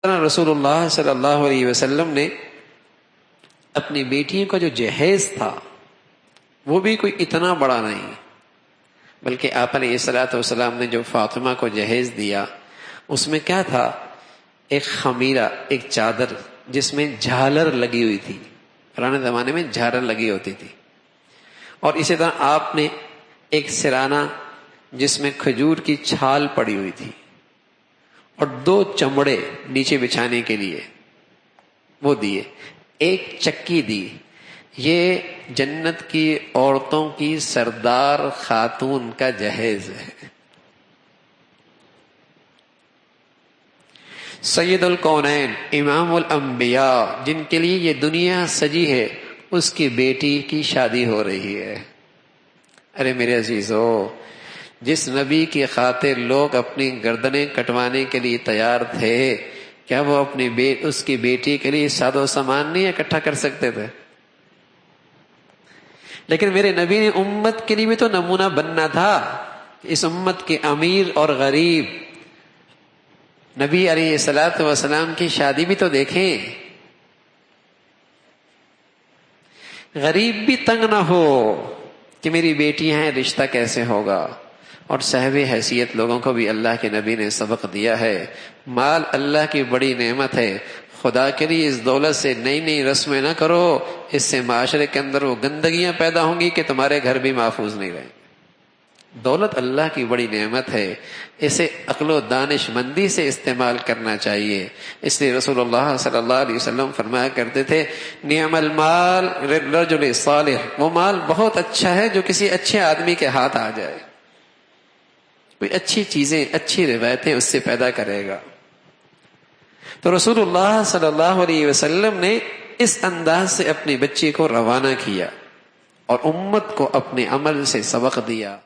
رسول اللہ صلی اللہ علیہ وسلم نے اپنی بیٹیوں کا جو جہیز تھا وہ بھی کوئی اتنا بڑا نہیں، بلکہ آپ علیہ الصلوۃ والسلام نے جو فاطمہ کو جہیز دیا اس میں کیا تھا؟ ایک خمیرہ، ایک چادر جس میں جھالر لگی ہوئی تھی. پرانے زمانے میں جھالر لگی ہوتی تھی. اور اسی طرح آپ نے ایک سرانہ جس میں کھجور کی چھال پڑی ہوئی تھی، اور 2 چمڑے نیچے بچھانے کے لیے وہ دیے، ایک چکی دی. یہ جنت کی عورتوں کی سردار خاتون کا جہیز ہے. سید الکونین، امام الانبیاء، جن کے لیے یہ دنیا سجی ہے، اس کی بیٹی کی شادی ہو رہی ہے. ارے میرے عزیزو، جس نبی کی خاطر لوگ اپنی گردنیں کٹوانے کے لیے تیار تھے، کیا وہ اس کی بیٹی کے لیے ساز و سامان نہیں اکٹھا کر سکتے تھے؟ لیکن میرے نبی نے امت کے لیے بھی تو نمونہ بننا تھا. اس امت کے امیر اور غریب نبی علیہ الصلوۃ والسلام کی شادی بھی تو دیکھیں. غریب بھی تنگ نہ ہو کہ میری بیٹی ہیں، رشتہ کیسے ہوگا. اور صاحب حیثیت لوگوں کو بھی اللہ کے نبی نے سبق دیا ہے. مال اللہ کی بڑی نعمت ہے، خدا کے لیے اس دولت سے نئی نئی رسمیں نہ کرو، اس سے معاشرے کے اندر وہ گندگیاں پیدا ہوں گی کہ تمہارے گھر بھی محفوظ نہیں رہیں. دولت اللہ کی بڑی نعمت ہے، اسے عقل و دانش مندی سے استعمال کرنا چاہیے. اس لیے رسول اللہ صلی اللہ علیہ وسلم فرمایا کرتے تھے، نعم المال للرجل صالح، وہ مال بہت اچھا ہے جو کسی اچھے آدمی کے ہاتھ آ جائے، کوئی اچھی چیزیں، اچھی روایتیں اس سے پیدا کرے گا. تو رسول اللہ صلی اللہ علیہ وسلم نے اس انداز سے اپنی بچی کو روانہ کیا اور امت کو اپنے عمل سے سبق دیا.